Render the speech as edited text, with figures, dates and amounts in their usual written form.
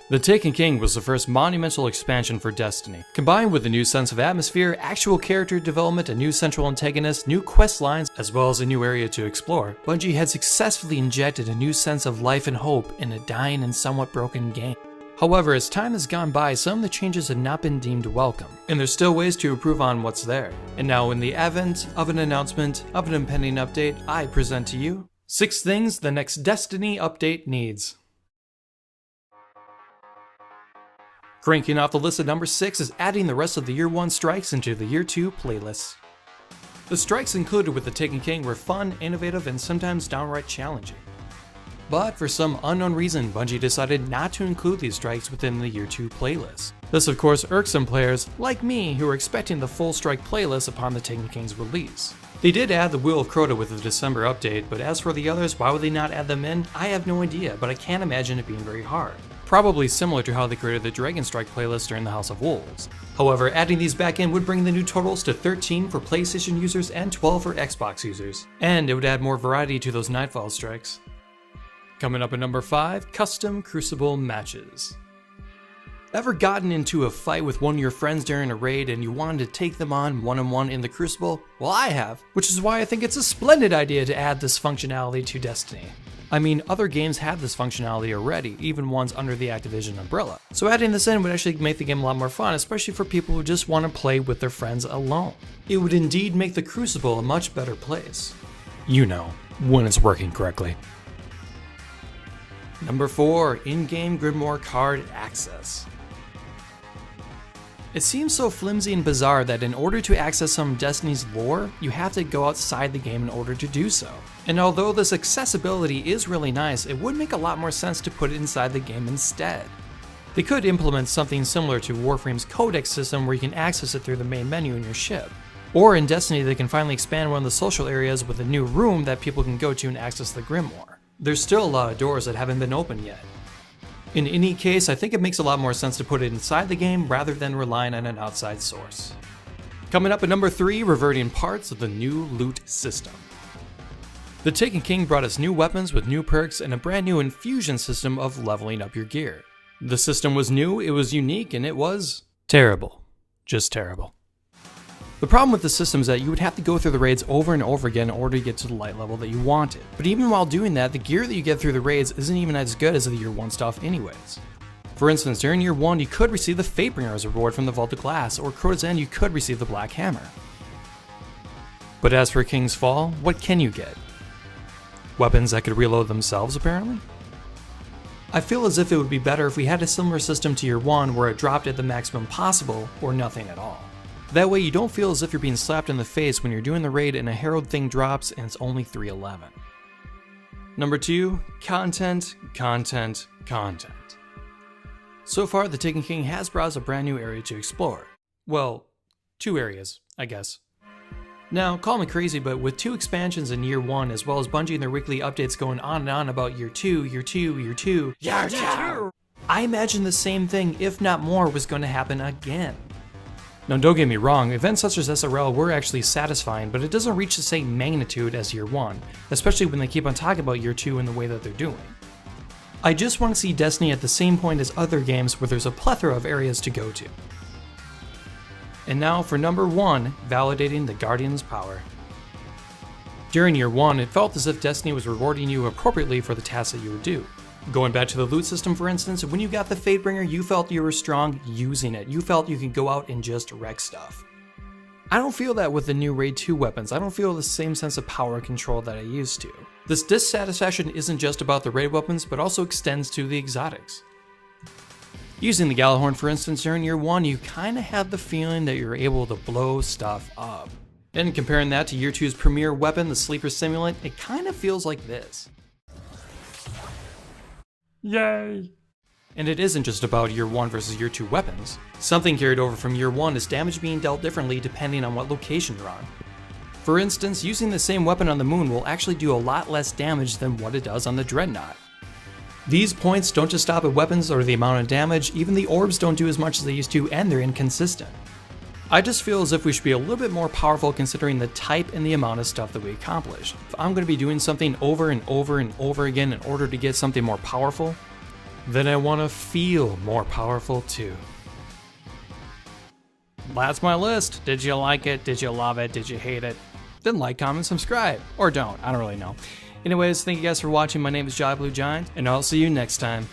The Taken King was the first monumental expansion for Destiny. Combined with a new sense of atmosphere, actual character development, a new central antagonist, new quest lines, as well as a new area to explore, Bungie had successfully injected a new sense of life and hope in a dying and somewhat broken game. However, as time has gone by, some of the changes have not been deemed welcome, and there's still ways to improve on what's there. And now, in the advent of an announcement of an impending update, I present to you 6 things the next Destiny update needs. Cranking off the list at number 6 is adding the rest of the Year 1 strikes into the Year 2 playlists. The strikes included with the Taken King were fun, innovative, and sometimes downright challenging. But for some unknown reason, Bungie decided not to include these strikes within the Year 2 playlist. This of course irks some players, like me, who were expecting the full strike playlist upon the Taken King's release. They did add the Wheel of Crota with the December update, but as for the others, why would they not add them in? I have no idea, but I can't imagine it being very hard. Probably similar to how they created the Dragon Strike playlist during the House of Wolves. However, adding these back in would bring the new totals to 13 for PlayStation users and 12 for Xbox users. And it would add more variety to those Nightfall strikes. Coming up at number 5, Custom Crucible Matches. Ever gotten into a fight with one of your friends during a raid and you wanted to take them on one-on-one in the Crucible? Well, I have, which is why I think it's a splendid idea to add this functionality to Destiny. I mean, other games have this functionality already, even ones under the Activision umbrella. So adding this in would actually make the game a lot more fun, especially for people who just want to play with their friends alone. It would indeed make the Crucible a much better place. You know, when it's working correctly. Number 4, in-game Grimoire card access. It seems so flimsy and bizarre that in order to access some of Destiny's lore, you have to go outside the game in order to do so. And although this accessibility is really nice, it would make a lot more sense to put it inside the game instead. They could implement something similar to Warframe's Codex system where you can access it through the main menu in your ship. Or in Destiny, they can finally expand one of the social areas with a new room that people can go to and access the Grimoire. There's still a lot of doors that haven't been opened yet. In any case, I think it makes a lot more sense to put it inside the game rather than relying on an outside source. Coming up at number 3, reverting parts of the new loot system. The Taken King brought us new weapons with new perks and a brand new infusion system of leveling up your gear. The system was new, it was unique, and it was terrible. Just terrible. The problem with the system is that you would have to go through the raids over and over again in order to get to the light level that you wanted. But even while doing that, the gear that you get through the raids isn't even as good as the Year 1 stuff anyways. For instance, during Year 1 you could receive the Fatebringer as a reward from the Vault of Glass, or Crota's End you could receive the Black Hammer. But as for King's Fall, what can you get? Weapons that could reload themselves apparently? I feel as if it would be better if we had a similar system to Year 1 where it dropped at the maximum possible, or nothing at all. That way you don't feel as if you're being slapped in the face when you're doing the raid and a Herald thing drops and it's only 311. Number 2, content. So far, the Taken King has brought us a brand new area to explore. Well, 2 areas, I guess. Now, call me crazy, but with 2 expansions in Year 1 as well as Bungie and their weekly updates going on and on about Year 2, I imagine the same thing, if not more, was going to happen again. Now don't get me wrong, events such as SRL were actually satisfying, but it doesn't reach the same magnitude as Year 1, especially when they keep on talking about Year 2 in the way that they're doing. I just want to see Destiny at the same point as other games where there's a plethora of areas to go to. And now for number 1, validating the Guardian's power. During Year 1, it felt as if Destiny was rewarding you appropriately for the tasks that you would do. Going back to the loot system for instance, when you got the Fatebringer, you felt you were strong using it. You felt you could go out and just wreck stuff. I don't feel that with the new Raid 2 weapons. I don't feel the same sense of power and control that I used to. This dissatisfaction isn't just about the raid weapons, but also extends to the exotics. Using the Gjallarhorn for instance during Year 1, you kinda had the feeling that you're able to blow stuff up. And comparing that to Year 2's premier weapon, the Sleeper Simulant, it kinda feels like this. Yay! And it isn't just about Year 1 versus Year 2 weapons. Something carried over from Year 1 is damage being dealt differently depending on what location you're on. For instance, using the same weapon on the moon will actually do a lot less damage than what it does on the Dreadnought. These points don't just stop at weapons or the amount of damage, even the orbs don't do as much as they used to and they're inconsistent. I just feel as if we should be a little bit more powerful considering the type and the amount of stuff that we accomplish. If I'm going to be doing something over and over and over again in order to get something more powerful, then I want to feel more powerful too. That's my list. Did you like it? Did you love it? Did you hate it? Then like, comment, subscribe. Or don't. I don't really know. Anyways, thank you guys for watching. My name is JaiBlueGiant, and I'll see you next time.